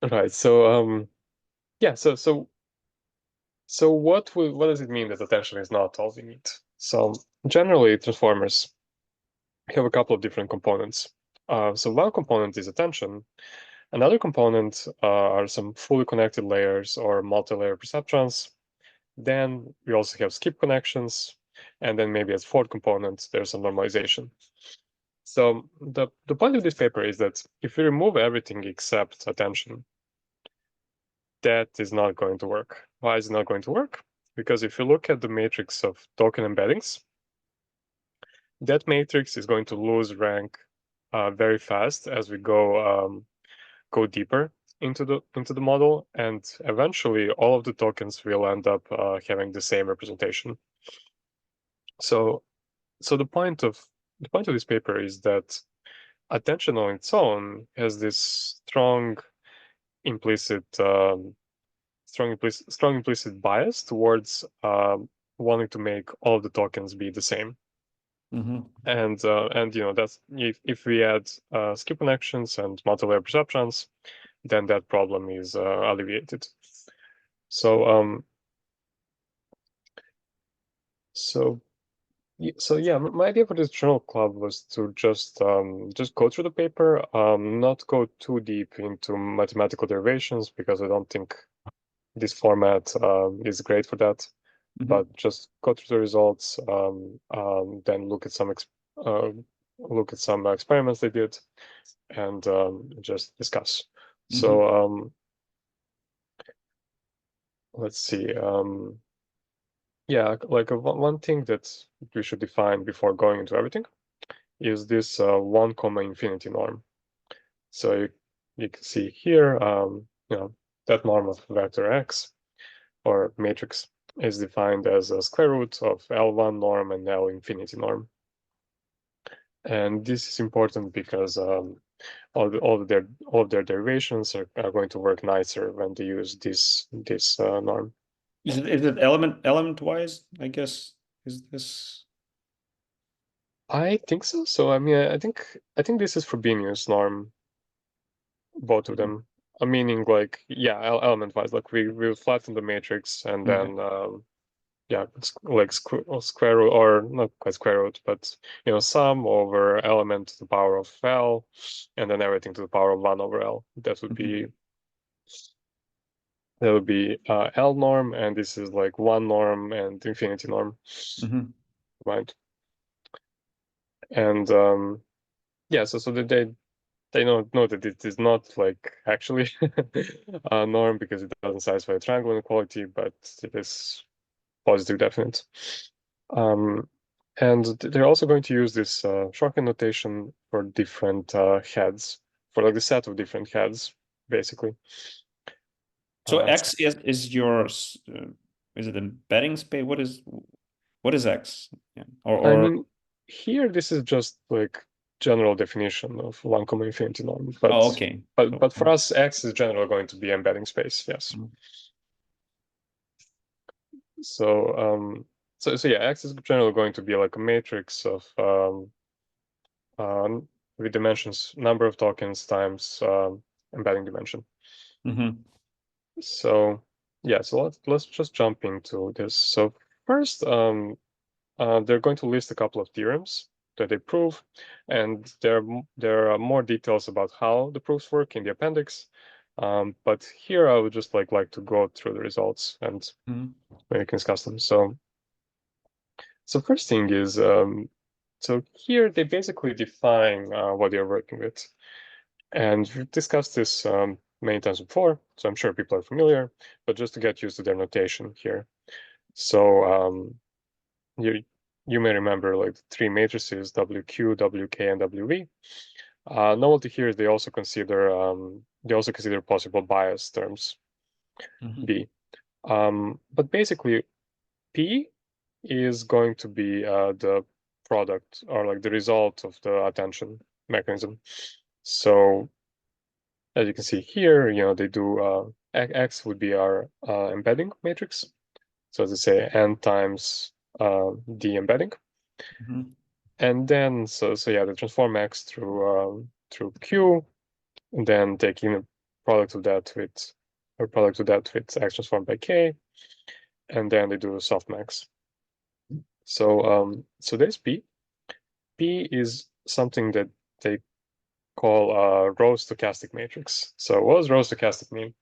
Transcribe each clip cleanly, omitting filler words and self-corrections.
Right. Yeah. What does it mean that attention is not all we need? So generally, transformers have a couple of different components. So one component is attention. Another component are some fully connected layers or multi-layer perceptrons. Then we also have skip connections, and then maybe as fourth component, there's some normalization. So the point of this paper is that if we remove everything except attention, that is not going to work. Why is it not going to work? Because if you look at the matrix of token embeddings, that matrix is going to lose rank very fast as we go deeper into the model, and eventually all of the tokens will end up having the same representation. So the point of this paper is that attention on its own has this implicit strong implicit bias towards wanting to make all of the tokens be the same. Mm-hmm. And that's if we add skip connections and multi-layer perceptrons, then that problem is alleviated. So so yeah, my idea for this journal club was to just go through the paper, not go too deep into mathematical derivations because I don't think this format is great for that. Mm-hmm. But just go through the results, then look at some experiments they did, and just discuss. So Mm-hmm. let's see. Yeah, like one thing that we should define before going into everything is this 1 comma infinity norm. So you can see here, that norm of vector x or matrix is defined as a square root of L1 norm and L infinity norm. And this is important because all of their derivations are going to work nicer when they use this norm. Is it element wise? I guess is this. I think so. So I mean, I think this is Frobenius norm, both of Mhm. them. Meaning like yeah, element wise, like we flatten the matrix and Okay. then yeah, it's like square root, or not quite square root, but sum over element to the power of L, and then everything to the power of 1 over L. Mm-hmm. That would be L norm, and this is like 1 norm and infinity norm, Mm-hmm. right? And yeah, so they know that it is not like actually a norm because it doesn't satisfy the triangle inequality, but it is positive definite. Um, and they're also going to use this shorthand notation for different heads, for like the set of different heads, basically. So Uh, X is yours. Is it embedding space? What is X? Yeah. I Or mean, here this is just like general definition of 1 comma infinity norm, oh, but okay. but So but for us, X is generally going to be embedding space, yes. mhm. So yeah, X is generally going to be like a matrix of with dimensions, number of tokens times embedding dimension. Mm-hmm. So yeah, so let's just jump into this. So first, they're going to list a couple of theorems that they prove, and there are more details about how the proofs work in the appendix. But here I would just like to go through the results and Mm-hmm. maybe can discuss them. So first thing is, so here they basically define what they're working with. And we've discussed this many times before, so I'm sure people are familiar, but just to get used to their notation here. So you you may remember like the three matrices WQ, WK, and WV. Novelty here is they also consider possible bias terms Mm-hmm. B. But basically P is going to be the product or like the result of the attention mechanism. So as you can see here, they do X would be our embedding matrix. So as I say, N times D embedding. Mm-hmm. And then, so yeah, they transform X through Q, and then taking product of that with X transformed by K, and then they do softmax. So there's P. P is something that they call a row stochastic matrix. So what does row stochastic mean?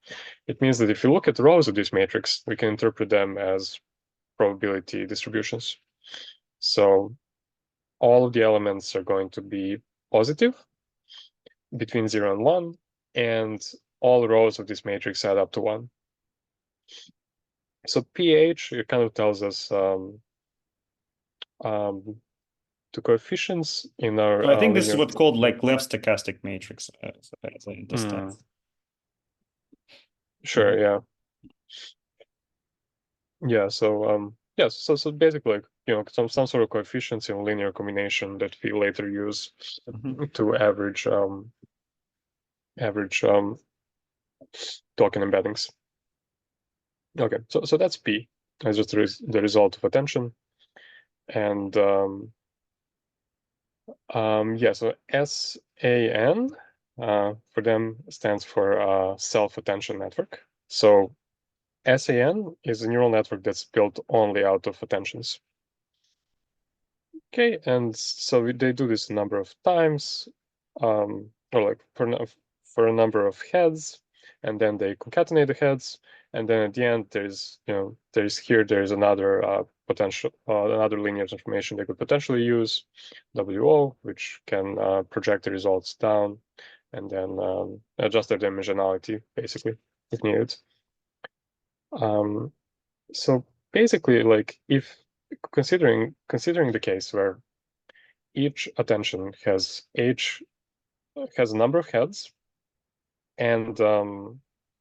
It means that if you look at the rows of this matrix, we can interpret them as probability distributions. So all of the elements are going to be positive between 0 and 1, and all rows of this matrix add up to 1. So pH, it kind of tells us the coefficients in our So I think this is linear. what's called like left stochastic matrix, as I understand. Sure, yeah. Yeah, so yes, so basically, like, some sort of coefficients in linear combination that we later use to average token embeddings. Okay, so that's P. It's just the result of attention, and yeah, so SAN for them stands for self-attention network. So SAN is a neural network that's built only out of attentions. Okay, and so they do this a number of times, or like for a number of heads, and then they concatenate the heads, and then at the end there's another potential another linear transformation they could potentially use, WO, which can project the results down, and then adjust their dimensionality basically if needed. So basically, like, if considering the case where each attention has a number of heads, and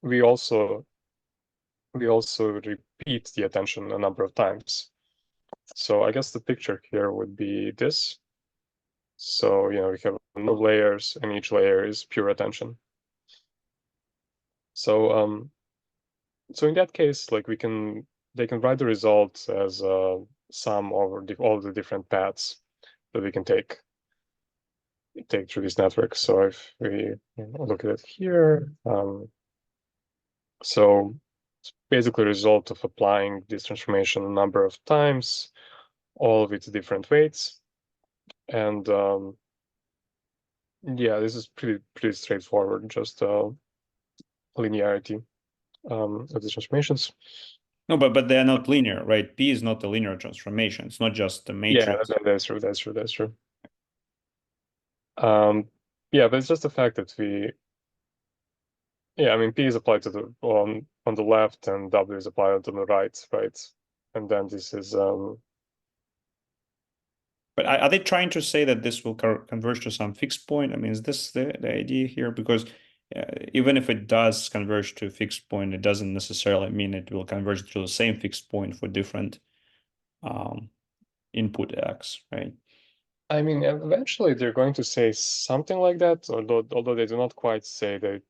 we also repeat the attention a number of times. So I guess the picture here would be this. So we have a number of layers, and each layer is pure attention. So in that case, like, they can write the results as a sum over all the different paths that we can take through this network. So if we look at it here, so it's basically a result of applying this transformation a number of times, all of its different weights, and yeah, this is pretty straightforward, just linearity of the transformations. No, but they're not linear, right? P is not a linear transformation. It's not just a matrix. Yeah, that's true. Yeah, but it's just the fact that I mean, P is applied to the on the left, and W is applied on the right, and then this is But are they trying to say that this will converge to some fixed point? I mean, is this the idea here? Because even if it does converge to a fixed point, it doesn't necessarily mean it will converge to the same fixed point for different input X, right? I mean, eventually they're going to say something like that, although they do not quite say that.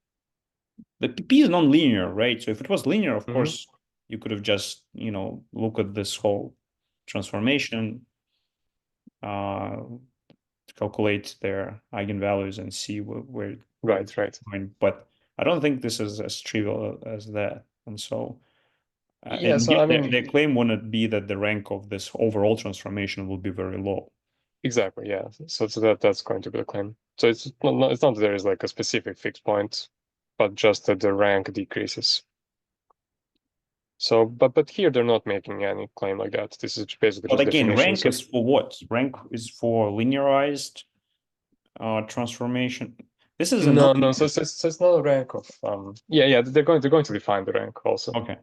The P is non-linear, right? So if it was linear, of course, you could have just, look at this whole transformation, calculate their eigenvalues and see where Right. going. But I don't think this is as trivial as that. And so, Yeah, and so I mean, their claim wouldn't be that the rank of this overall transformation will be very low. exactly, yeah. So that's going to be the claim. So it's not that there is like a specific fixed point, but just that the rank decreases. So, but here they're not making any claim like that. This is basically But just again, definitions. rank is for what? Rank is for linearized transformation. This is no. So it's not a rank of yeah. They're going to define the rank also. Okay.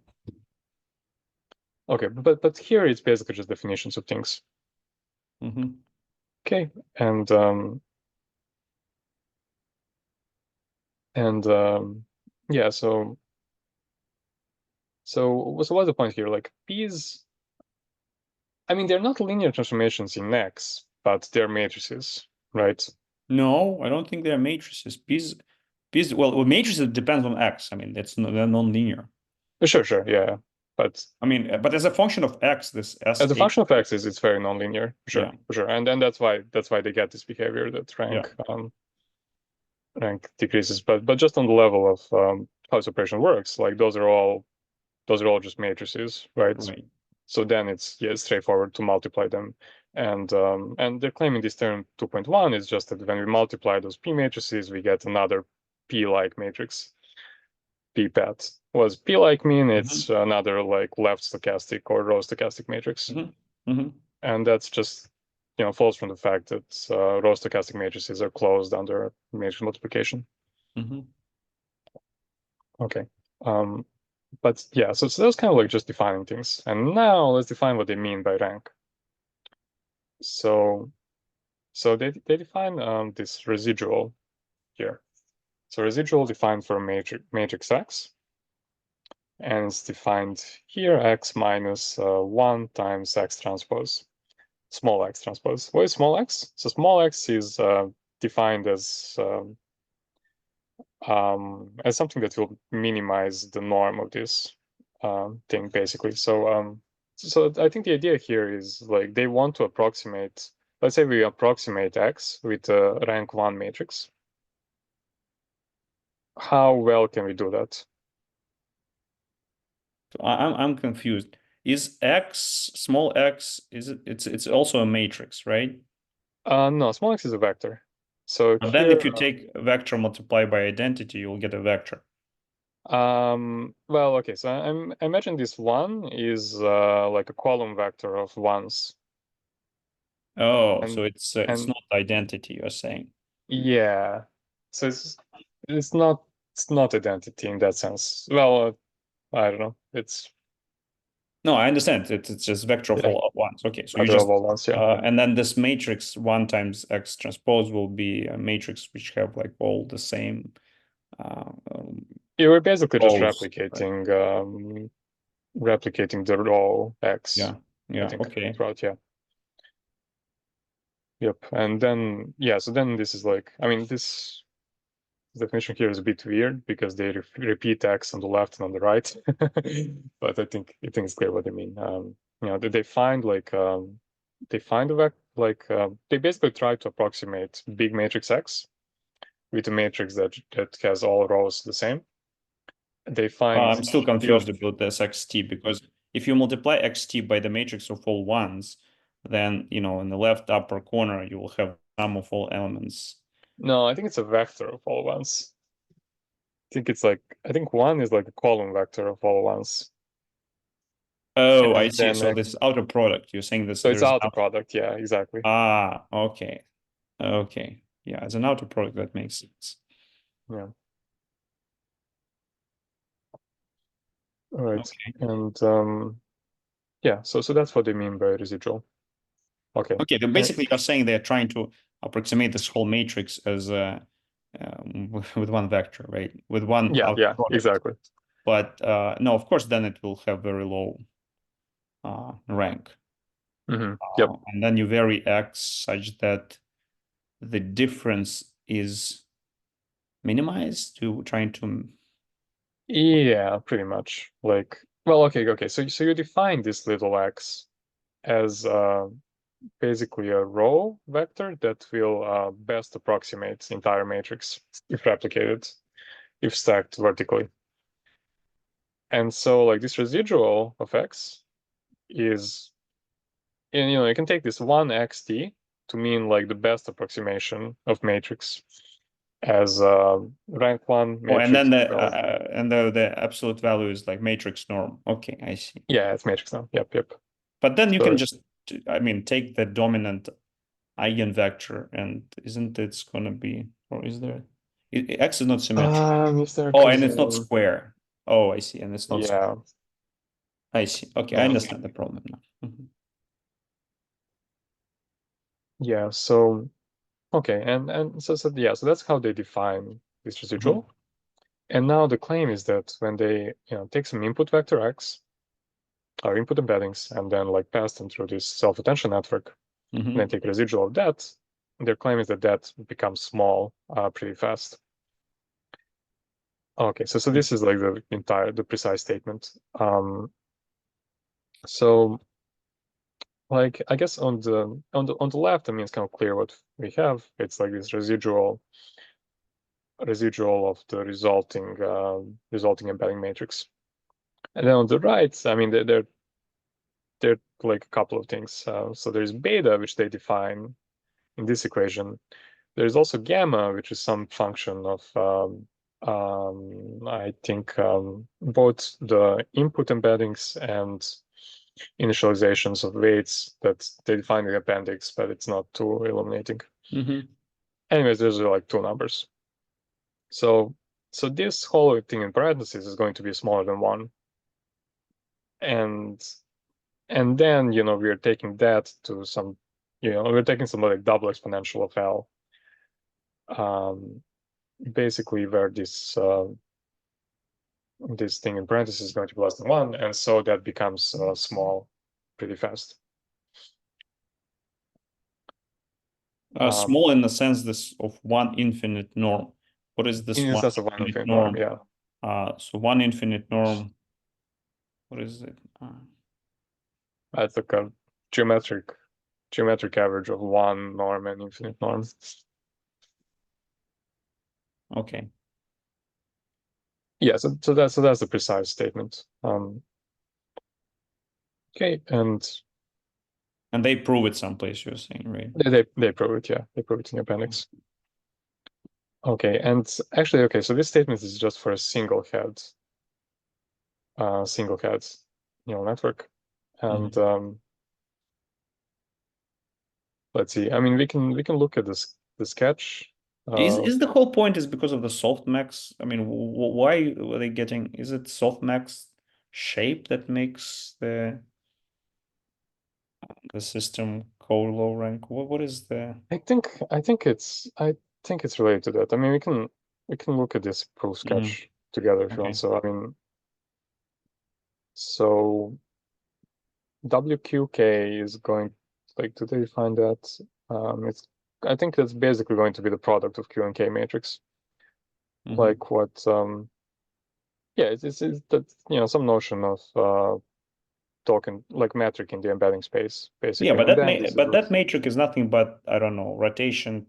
Okay, but here it's basically just definitions of things. Okay, and yeah, so what's the point here? Like, P's, I mean, they're not linear transformations in X, but they're matrices, right? No, I don't think they're matrices. P's, well, matrices depends on X. I mean, they're non-linear. Sure, yeah. But I mean, but as a function of X, this S as a function of X it's very non-linear, Yeah. for sure. And then that's why they get this behavior that rank. rank decreases, but just on the level of how this operation works, like those are all just matrices, right? Right. So then it's straightforward to multiply them. And they're claiming this term 2.1 is just that when we multiply those P matrices, we get another P-like matrix. P-pat. Was P-like mean it's another like left stochastic or row stochastic matrix. And that's just falls from the fact that row stochastic matrices are closed under matrix multiplication. Okay. But yeah, so that's kind of like just defining things. And now let's define what they mean by rank. So they define this residual here. So residual defined for a matrix X, and it's defined here X minus 1 times X transpose, small X transpose. What is small X? So small X is defined as something that will minimize the norm of this thing, basically. So I think the idea here is like they want to approximate. Let's say we approximate X with a rank 1 matrix. How well can we do that? I'm confused. Is X, small x, it's also a matrix, right? No, small x is a vector. So But then here, if you take a vector multiplied by identity, you'll get a vector. well, okay. So I imagine this one is like a column vector of ones, Oh, so and it's not identity, you're saying. yeah. So it's not identity in that sense. Well, I don't know. It's No, I understand. It's just vector of yeah, all ones. Okay, so you vector of just all ones. Yeah. and then this matrix 1 times X transpose will be a matrix which have like all the same uh, um, Yeah, we're basically just rows, right? replicating the row x, Yeah, I yeah, think, okay. throughout. Yeah. Yep. And then yeah, so then this is like, I mean, this definition here is a bit weird because they repeat x on the left and on the right, but I think it's clear what they mean. They find like they find a they basically try to approximate big matrix X with a matrix that has all rows the same. They find I'm still the confused about this xt because if you multiply xt by the matrix of all ones, then in the left upper corner you will have sum of all elements. No, I think it's a vector of all ones. I think one is like a column vector of all ones. Oh, I And see. then So this outer product, you're saying this so it's there's out the product. Yeah, exactly. okay. Okay. Yeah, as an outer product, that makes sense. Yeah. All right. Okay. And yeah, so that's what they mean by residual. Okay. Okay. Then basically, you're saying they're trying to approximate this whole matrix as with one vector, right? With one outer Yeah, product. exactly. But no, of course, then it will have very low rank. Yep. And then you vary X such that the difference is minimized to trying to. Yeah, pretty much. Like, well, okay. So you define this little x as basically a row vector that will best approximate the entire matrix if replicated, if stacked vertically. And so like this residual of x is, and you can take this 1xt to mean like the best approximation of matrix as rank 1 Oh, and matrix. then Well, the absolute value is like matrix norm. Okay, I see. yeah, it's matrix now. Yep. But then you So can just, I mean, take the dominant eigenvector, and isn't it's gonna be, or is there? X is not symmetric. is there Oh, because and it's not square. Oh, I see, and it's not. yeah. I see. Okay, I understand the problem now. Yeah, so okay, and so yeah, so that's how they define this residual. And now the claim is that when they take some input vector x or input embeddings and then like pass them through this self-attention network and then take a residual of that, their claim is that that becomes small pretty fast. Okay, so this is like the precise statement. So like I guess on the left, I mean it's kind of clear what we have. It's like this residual residual of the resulting embedding matrix. And then on the right, I mean, they're like a couple of things. So there's beta, which they define in this equation. There's also gamma, which is some function of I think both the input embeddings and initializations of weights that they define in the appendix, but it's not too illuminating. Anyways, there's like two numbers. So this whole thing in parentheses is going to be smaller than 1. And then, we're taking that to some, we're taking some like double exponential of L. Basically where this thing in parentheses is going to be less than 1, and so that becomes small pretty fast. Small in the sense this of one infinite norm. What is this in the one sense of one infinite infinite norm? norm, yeah. So one infinite norm, what is it? That's like a geometric average of one norm and infinite norm. Okay. Yeah, so that's the precise statement. Okay, and they prove it someplace, you're saying, right? they prove it, yeah. They prove it in the appendix. Okay, and actually, okay, so this statement is just for a single head neural network. And let's see. I mean, we can look at the sketch. Is the whole point is because of the softmax? I mean, why are they getting? Is it softmax shape that makes the system co-low rank? What is the? I think it's related to that. I mean, we can look at this proof sketch together if you want. So I mean, so WQK is going, like, do they define that? I think that's basically going to be the product of Q and K matrix. Like what yeah, it's that, some notion of token, like metric in the embedding space, basically. Yeah, but that matrix is nothing but, I don't know, rotation,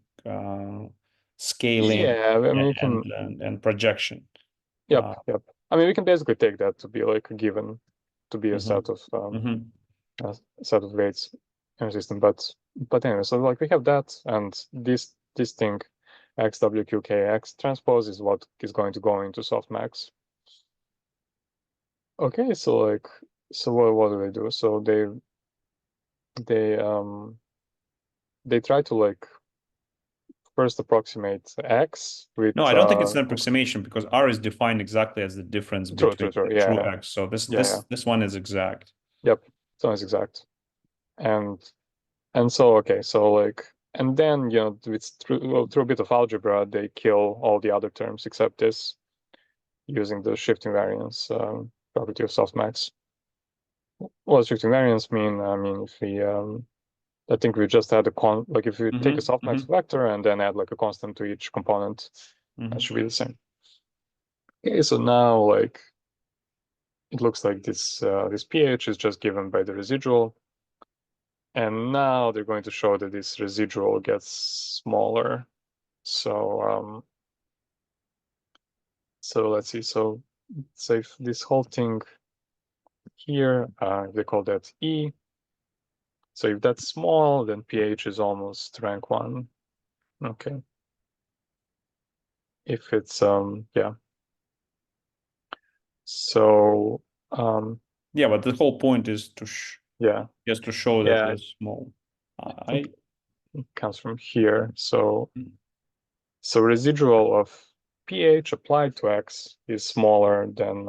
scaling, yeah, I mean, you can, and projection. yep. I mean, we can basically take that to be like a given, to be a set of weights in a system. But anyway, so like we have that, and this thing, XWQKX transpose is what is going to go into softmax. Okay, so like, so what do they do? So they try to like first approximate X with No, I don't think it's an approximation because R is defined exactly as the difference between yeah, true X. So this one is exact. Yep, so it's exact. And so okay, so like, and then it's through a bit of algebra they kill all the other terms except this using the shifting variance property of softmax. What does shifting variance mean? I mean, if we I think we just had like if you take a softmax vector and then add like a constant to each component, that should be the same. Okay, so now like it looks like this pH is just given by the residual. And now they're going to show that this residual gets smaller. So so let's see. So if this whole thing here, they call that E. So if that's small, then pH is almost rank 1. Okay. If it's yeah. So yeah, but the whole point is to just to show that they're small. It comes from here. So residual of pH applied to X is smaller than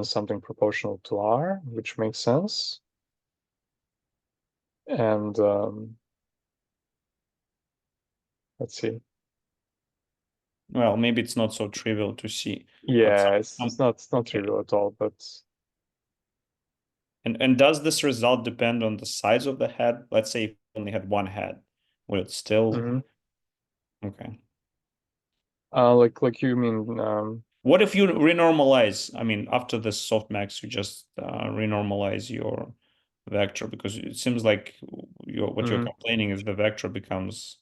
something proportional to R, which makes sense. And let's see. Well, maybe it's not so trivial to see. Yeah, it's not trivial at all, but and does this result depend on the size of the head? Let's say if you only had one head, would it still okay? Like you mean what if you renormalize? I mean, after the softmax, you just renormalize your vector because it seems like what you're complaining is the vector becomes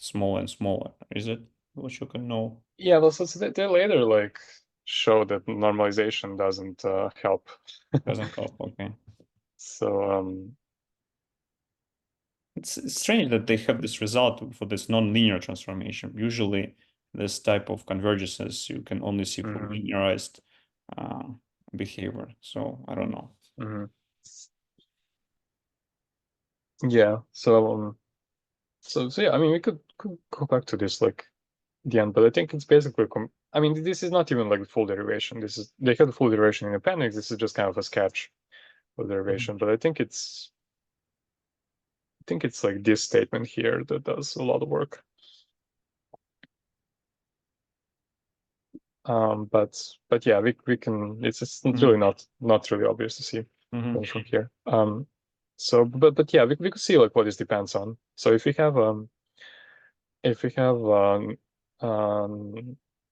smaller and smaller. Is it what you can know? Yeah, well, so they later like show that normalization doesn't help. Doesn't help. Okay. So It's strange that they have this result for this non-linear transformation. Usually, this type of convergences you can only see for mhm, linearized uh, behavior. So I don't know. mhm. Yeah. So yeah, I mean, we could go back to this like the end, but I think it's basically I mean, this is not even like the full derivation. This is they have the full derivation in appendix. This is just kind of a sketch of derivation, but I think it's like this statement here that does a lot of work. But yeah, we can. It's really not really obvious to see from here. So but yeah, we could see like what this depends on. So if we have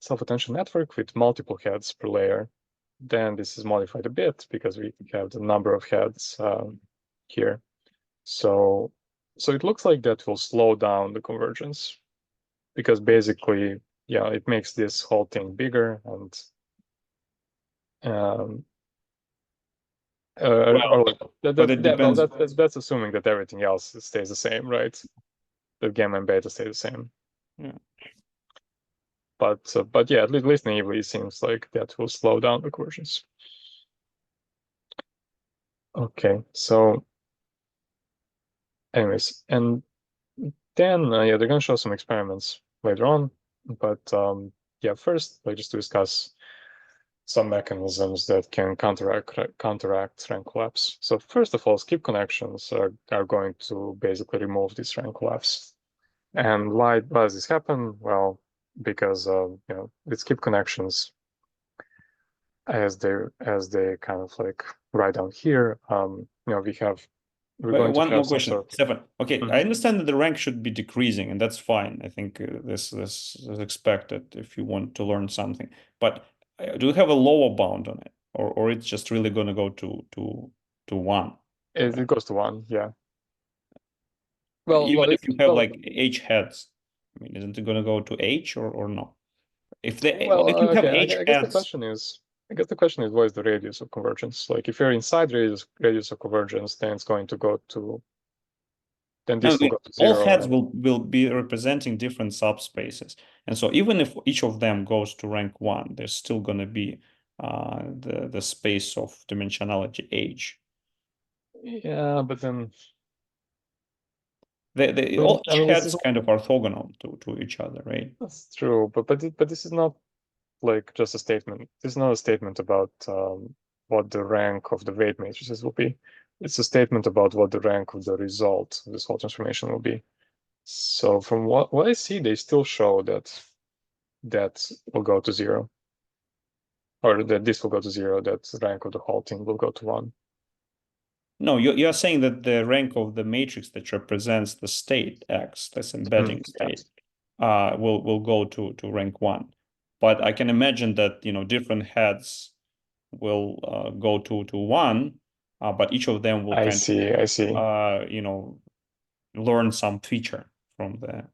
self-attention network with multiple heads per layer, then this is modified a bit because we have the number of heads here. So it looks like that will slow down the convergence because basically, yeah, it makes this whole thing bigger and or like But it depends. that's assuming that everything else stays the same, right? That gamma and beta stay the same. Yeah. But yeah, at least naively, it seems like that will slow down the convergence. Okay, so anyways, and then yeah, they're gonna show some experiments later on, but yeah, first, like just to discuss some mechanisms that can counteract rank collapse. So first of all, skip connections are going to basically remove this rank collapse. And why does this happen? Well, because with skip connections, as they kind of like right down here, we're going to One have more some question, sort of Stefan. Okay, I understand that the rank should be decreasing, and that's fine. I think this is expected if you want to learn something. But do you have a lower bound on it, or it's just really going to go to one? it goes to one, yeah. Well, Even if it's you have like H heads, I mean, isn't it going to go to H or no? If you have okay. H I guess heads, the question is what is the radius of convergence? Like if you're inside radius of convergence, then it's going to go to then I this will mean, go to all zero. heads And will be representing different subspaces, and so even if each of them goes to rank one, there's still going to be the space of dimensionality H. yeah, but then All I each mean this is heads kind of orthogonal to each other, right? that's true, but this is not like just a statement. This is not a statement about what the rank of the weight matrices will be. It's a statement about what the rank of the result of this whole transformation will be. So from what I see, they still show that will go to zero, or that this will go to zero, that the rank of the whole thing will go to one. No, you're saying that the rank of the matrix that represents the state X, this embedding Yeah. state, will go to rank one. But I can imagine that different heads will go to one, but each of them will I kind see. I see. of learn some feature from the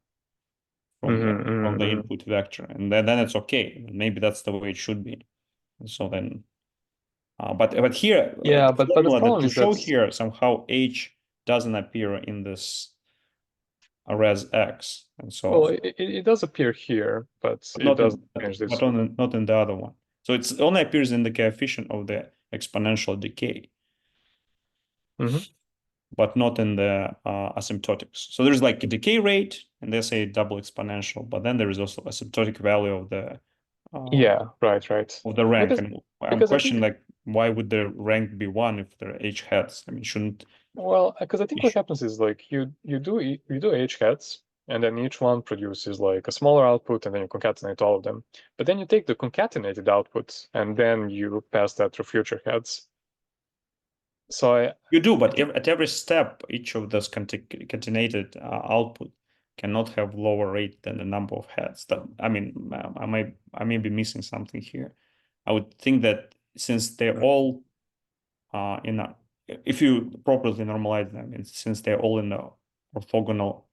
Mm-hmm. input vector, and then it's okay. Maybe that's the way it should be. So then, but here Yeah, the but the formula that problem you is that show here somehow H doesn't appear in this res X, and well, so it does appear here, but but it not doesn't in change but this. not in the other one. So it's only appears in the coefficient of the exponential decay, Mm-hmm. but not in the asymptotics. So there's like a decay rate, and they say double exponential, but then there is also asymptotic value uh, Yeah, right. of the rank. Because And I'm because I think questioning like why would the rank be one if there are H heads? I mean, shouldn't because I think what happens is like you do H heads, and then each one produces like a smaller output, and then you concatenate all of them. But then you take the concatenated output, and then you pass that through future heads. So you do, I but think at every step, each of those concatenated output cannot have lower rate than the number of heads. That I mean, I may be missing something here. I would think that since they're all in a, if you properly normalize them, and since they're all in the orthogonal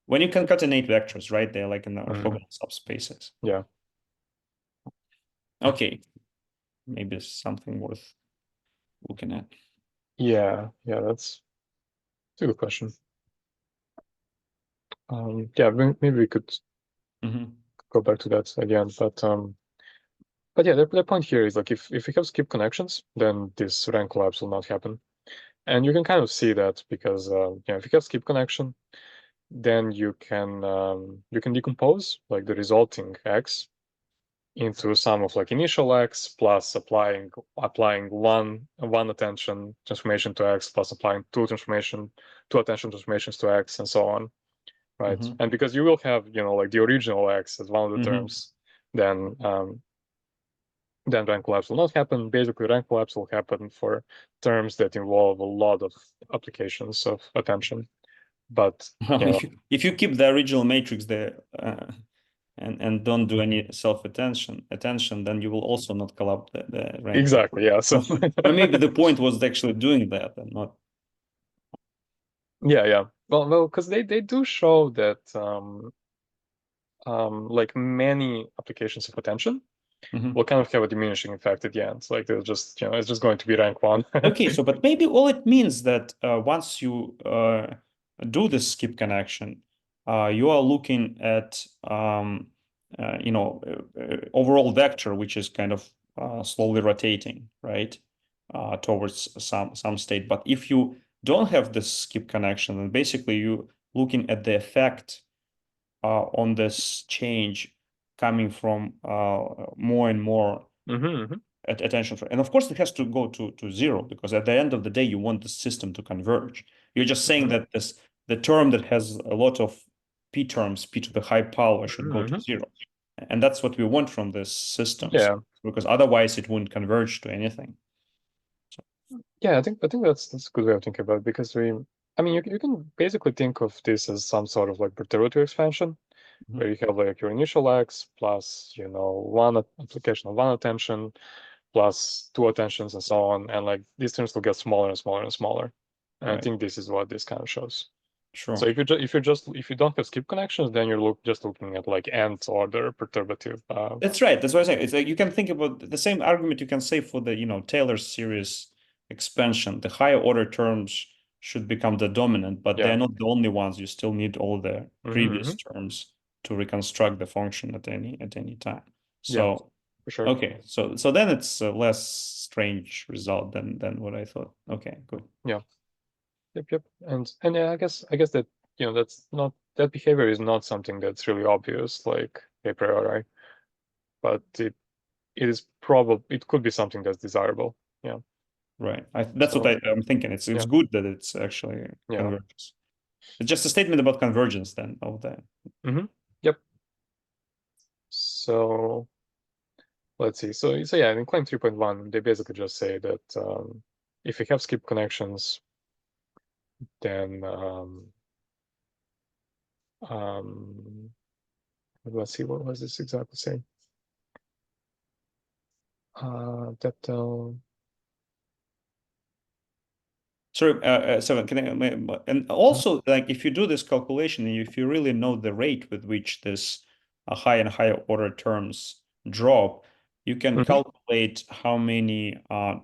when you concatenate vectors, right? They're like in the orthogonal subspaces. Yeah. Okay, maybe something worth looking at. Yeah, that's a good question. Yeah, maybe we could go back to that again, but yeah, the point here is like if we have skip connections, then this rank collapse will not happen, and you can kind of see that because if you have skip connection, then you can decompose like the resulting x into sum of like initial x plus applying one attention transformation to x plus applying two attention transformations to x and so on, right? And because you will have like the original x as one of the terms, then rank collapse will not happen. Basically, rank collapse will happen for terms that involve a lot of applications of attention. But if you keep the original matrix there and don't do any self-attention, then you will also not collapse the rank. Exactly, yeah. So or maybe the point was actually doing that and not. Yeah. Well, because they do show that like many applications of attention will kind of have a diminishing effect at the end. Like they're just, it's just going to be rank 1. Okay, so but maybe all it means that once you do this skip connection, you are looking at overall vector, which is kind of slowly rotating, right, towards some state. But if you don't have this skip connection, then basically you looking at the effect on this change coming from more and more attention. And of course, it has to go to zero because at the end of the day, you want the system to converge. You're just saying that the term that has a lot of p terms, p to the high power, should go to zero. And that's what we want from this system. Yeah. Because otherwise it wouldn't converge to anything. Yeah, I think that's a good way of thinking about it because you can basically think of this as some sort of like perturbative expansion where you have like your initial x plus, one application of one attention plus two attentions and so on. And like these terms will get smaller and smaller and smaller. And I think this is what this kind of shows. Sure. So if you don't have skip connections, then you're just looking at like nth order perturbative. That's right. That's what I say. It's like you can think about the same argument you can say for the Taylor series expansion. The higher order terms should become the dominant, but they're not the only ones. You still need all the previous terms to reconstruct the function at any time. So for sure. Okay, so then it's a less strange result than what I thought. Okay, good. Yeah. Yep. And yeah, I guess that that's not that behavior is not something that's really obvious like a priori, but it could be something that's desirable. Yeah. Right. That's what I'm thinking. It's good that it's actually converges. It's just a statement about convergence then of that. Yep. So let's see. So yeah, in claim 3.1, they basically just say that if you have skip connections, then let's see, what was this exactly saying? Sorry, Stefan, can I, and also like if you do this calculation, if you really know the rate with which this high and higher order terms drop, you can calculate how many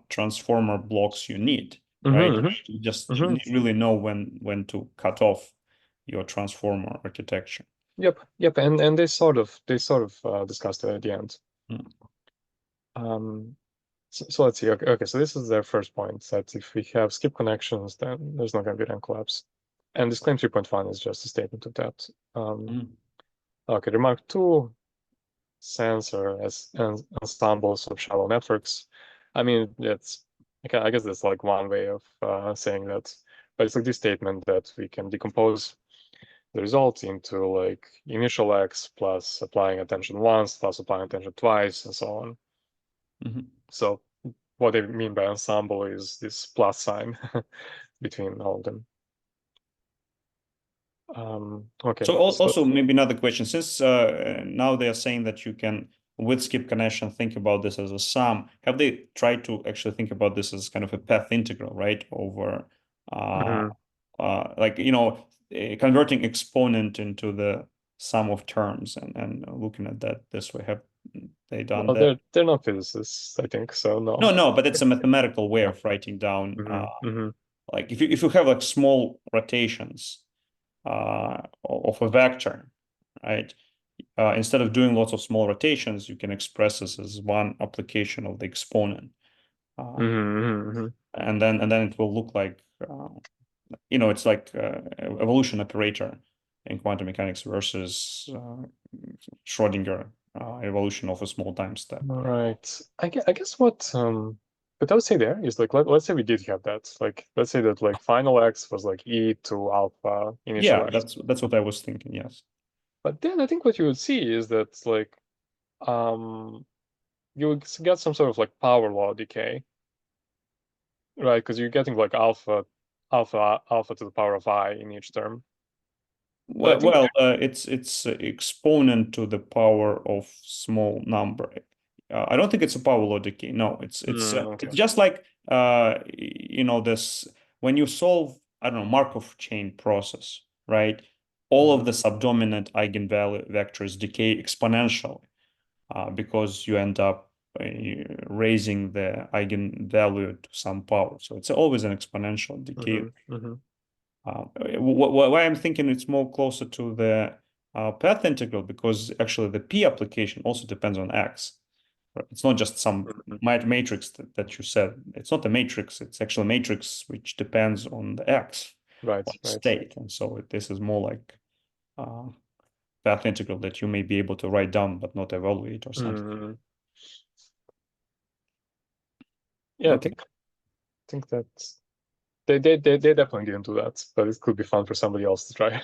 transformer blocks you need, right? You just really know when to cut off your transformer architecture. Yep, and they sort of discussed it at the end. So let's see. Okay, so this is their first point, that if we have skip connections, then there's not going to be rank collapse. And this claim 3.1 is just a statement of that. Okay, remark 2, sensor as ensembles of shallow networks. I mean, I guess that's like one way of saying that, but it's like this statement that we can decompose the result into like initial x plus applying attention once plus applying attention twice and so on. So what they mean by ensemble is this plus sign between all of them. Okay. So also maybe another question, since now they are saying that you can with skip connection think about this as a sum, have they tried to actually think about this as kind of a path integral, right, over like converting exponent into the sum of terms and looking at that this way. Have they done Well, that? they're not physicists, I think, so no. No, but it's a mathematical way of writing down like if you have like small rotations of a vector, right? Instead of doing lots of small rotations, you can express this as one application of the exponent. And then it will look like it's like evolution operator in quantum mechanics versus Schrodinger evolution of a small time step. Right. I guess what but I would say there is like let's say we did have that. Like let's say that like final x was like e to alpha initial Yeah, x. that's what I was thinking, yes. But then I think what you would see is that like um you would get some sort of like power law decay, right? Because you're getting like alpha to the power of I in each term. But I think It's exponent to the power of small number. I don't think it's a power law decay. No, okay. it's just like this when you solve, I don't know, Markov chain process, right? All of the subdominant eigenvalue vectors decay exponentially because you end up raising the eigenvalue to some power. So it's always an exponential decay. Why I'm thinking it's more closer to the path integral, because actually the P application also depends on X. Right? It's not just some matrix that you said. It's not a matrix. It's actually a matrix which depends on the X state. And so this is more like path integral that you may be able to write down but not evaluate or something. Yeah, Okay. I think that they definitely didn't do that, but it could be fun for somebody else to try.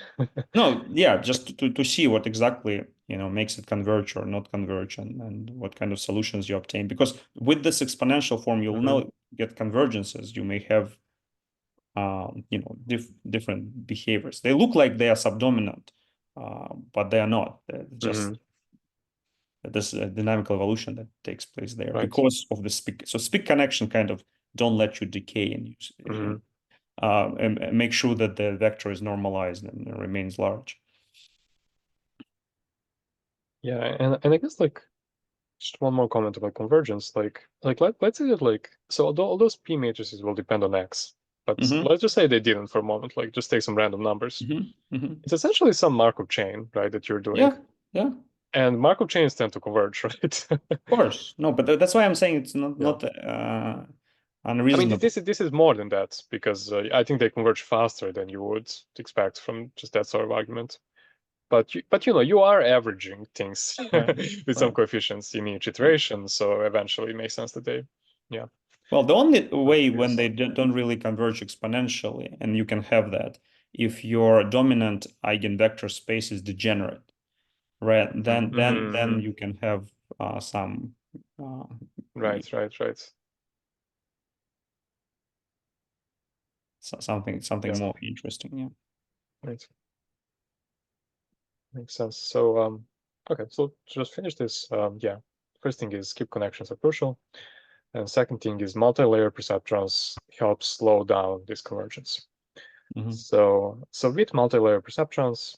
No, yeah, just to see what exactly makes it converge or not converge, and what kind of solutions you obtain. Because with this exponential form, you'll now get convergences. You may have different behaviors. They look like they are subdominant, but they are not. They're just this dynamical evolution that takes place there because of the speak. So speak connection kind of don't let you decay and make sure that the vector is normalized and remains large. Yeah, and I guess like just one more comment about convergence. Let's say that like so all those P matrices will depend on X, but let's just say they didn't for a moment. Like just take some random numbers. It's essentially some Markov chain, right, that you're doing. Yeah. And Markov chains tend to converge, right? Of course. No, but that's why I'm saying it's not unreasonable. I mean, this is more than that because I think they converge faster than you would expect from just that sort of argument. But you are averaging things with some coefficients in each iteration, so eventually it makes sense that they, yeah. Well, the only way when they don't really converge exponentially, and you can have that if your dominant eigenvector space is degenerate, right? Then you can have some right. Something more interesting, yeah. Right. Makes sense. So okay, so to just finish this, yeah. First thing is skip connections are crucial. And second thing is multi-layer perceptrons help slow down this convergence. So with multi-layer perceptrons,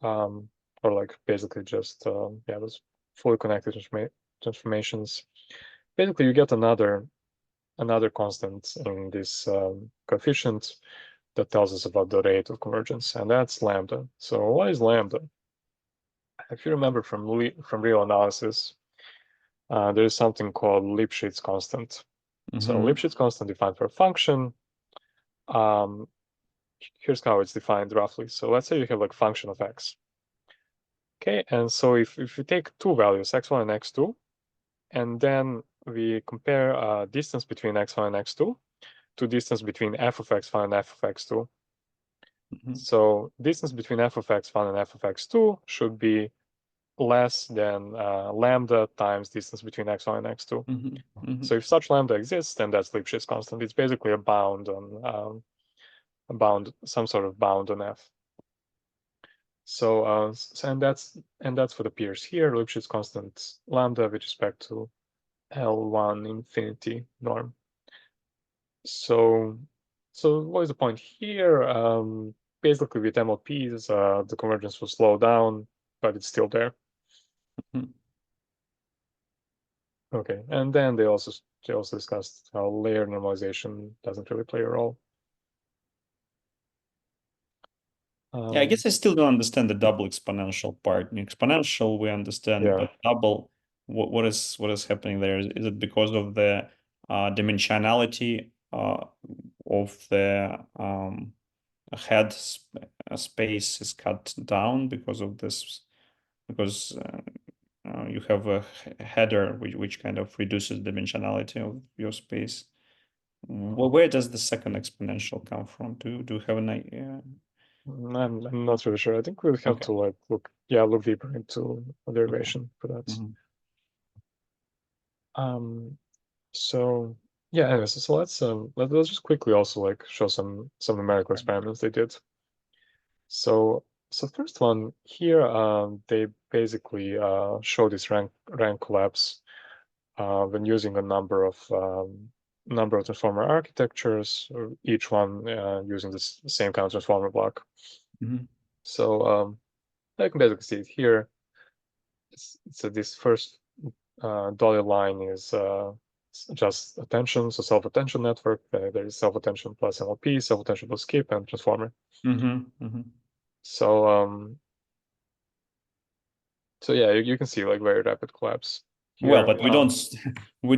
or like basically just those fully connected transformations, basically you get another constant in this coefficient that tells us about the rate of convergence, and that's lambda. So what is lambda? If you remember from real analysis, there is something called Lipschitz constant. So Lipschitz constant defined for a function. Here's how it's defined roughly. So let's say you have like function of x. Okay, and so if you take two values, x1 and x2, and then we compare distance between x1 and x2 to distance between f of x1 and f of x2. So distance between f of x1 and f of x2 should be less than lambda times distance between x1 and x2. So if such lambda exists, then that's Lipschitz constant. It's basically a bound on some sort of bound on f. So and that's for the pairs here, Lipschitz constant lambda with respect to L1 infinity norm. So what is the point here? basically with MLPs, the convergence will slow down, but it's still there. Mhm. Okay, and then they also discussed how layer normalization doesn't really play a role. Yeah, I guess I still don't understand the double exponential part. Exponential we understand, Yeah. but double, what is happening there? Is it because of the dimensionality of the head space is cut down because of this? Because you have a header which kind of reduces dimensionality of your space. Well, where does the second exponential come from? Do you have an idea? I'm not really sure. I think we'll have Okay. to like look deeper into the derivation for that. Mhm. So yeah, anyways, so let's just quickly also like show some numerical experiments they did. So first one here, they basically show this rank collapse when using a number of transformer architectures, or each one using the same kind of transformer block. Mhm. So I can basically see it here. So this first dotted line is just attention, so self-attention network. There is self-attention plus MLP, self-attention plus skip, and transformer. So so yeah, you can see like very rapid collapse here. Well, but we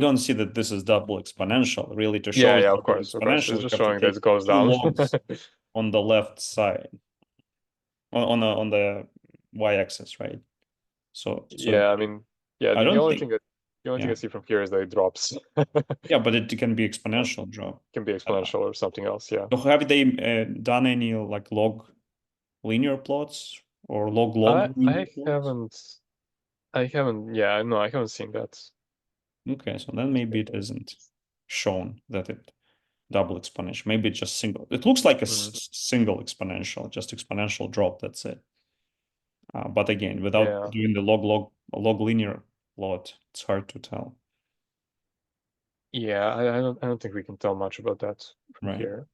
don't see that this is double exponential. Really, to show Yeah, of double course, of course. exponential, It's we just have to showing that take it goes two down. logs on the left side, on the y-axis, right? So Yeah, I mean, yeah, I the don't only think, thing I yeah, see from here is that it drops. yeah, but it can be exponential drop. Can be exponential or something else, yeah. So have they done any like log linear plots or log linear plots? I haven't, yeah, no, I haven't seen that. Okay, so then maybe it isn't shown that it double exponential. Maybe it's just single. It looks like a single exponential, just exponential drop. That's it. But again, without Yeah. doing the log linear plot, it's hard to tell. Yeah, I don't think we can tell much about that from Right. here.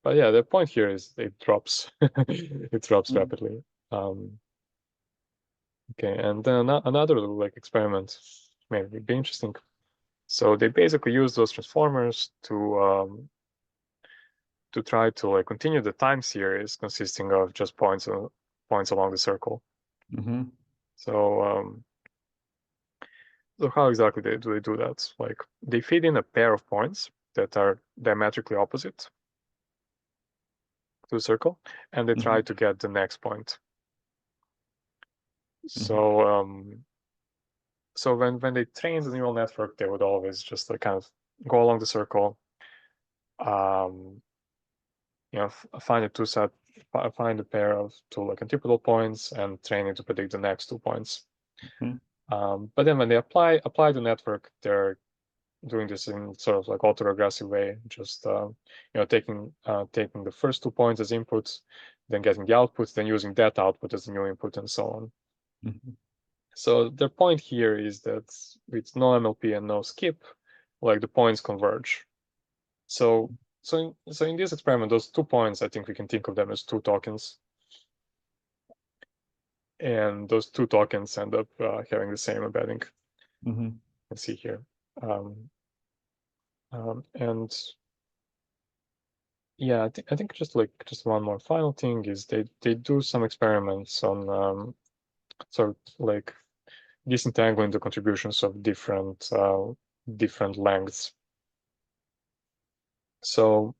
But yeah, the point here is it drops. It drops rapidly. Okay, and then another little like experiment maybe be interesting. So they basically use those transformers to try to like continue the time series consisting of just points along the circle. So so how exactly do they do that? Like they feed in a pair of points that are diametrically opposite to the circle, and they try to get the next point. So so when they train the neural network, they would always just like kind of go along the circle, you know, find a pair of two like antipodal points and train it to predict the next 2 points. But then when they apply the network, they're doing this in sort of like autoregressive way, just you know, taking the first 2 points as inputs, then getting the outputs, then using that output as the new input, and so on. So the point here is that with no MLP and no skip, like the points converge. So in this experiment, those 2 points, I think we can think of them as 2 tokens. And those 2 tokens end up having the same embedding. You can see here. And yeah, I think just one more final thing is they do some experiments on sort of like disentangling the contributions of different lengths. So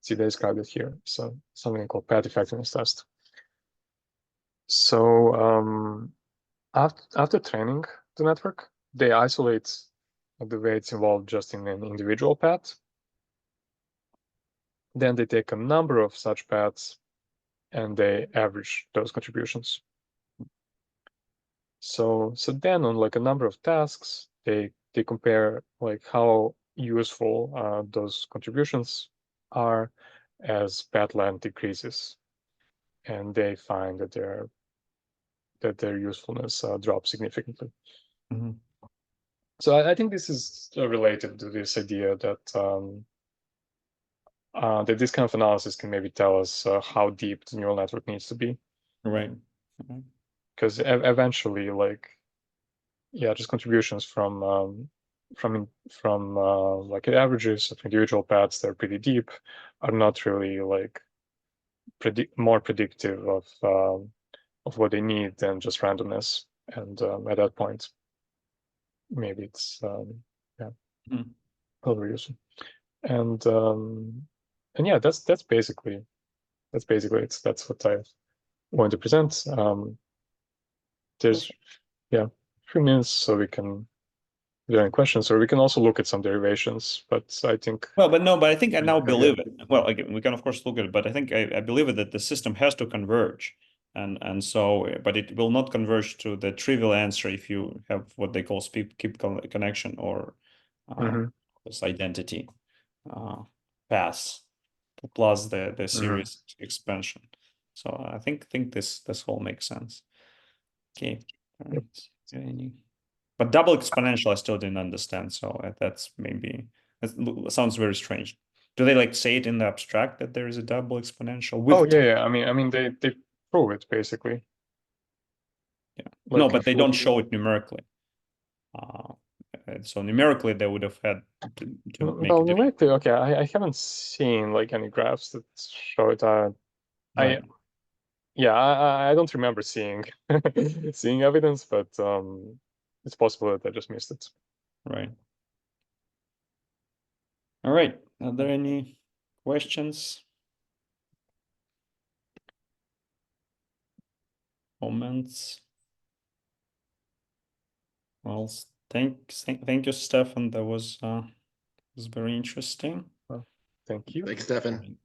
see, they described it here. So something called path effectiveness test. So after training the network, they isolate the weights involved just in an individual path. Then they take a number of such paths and they average those contributions. So then on like a number of tasks, they compare like how useful those contributions are as path length decreases, and they find that their usefulness drops significantly. So I think this is related to this idea that that this kind of analysis can maybe tell us how deep the neural network needs to be. Right. Because eventually, like, yeah, just contributions from like averages of individual paths that are pretty deep are not really like more predictive of what they need than just randomness. And at that point, maybe it's yeah, overuseful. And yeah, that's basically it. That's what I want to present. There's yeah, 3 minutes, so we can. If there are any questions, or we can also look at some derivations. But I think Well, but I think I now Yeah. believe it. Well, again, we can of course look at it, but I think I believe it that the system has to converge. And so, but it will not converge to the trivial answer if you have what they call keep connection or this identity pass plus the series expansion. So I think this whole makes sense. Okay. But double exponential I still didn't understand. So that's maybe that sounds very strange. Do they like say it in the abstract that there is a double exponential with Oh yeah. I mean they prove it basically. Yeah. Like No, but they don't show it numerically. So numerically they would have had to make well, it numerically, okay. I haven't seen like any graphs that show it. right. I don't remember seeing seeing evidence, but it's possible that I just missed it. Right. All right. Are there any questions? Comments? Well, thank you, Stefan. That was very interesting. Well, thank you. Thanks, Stefan.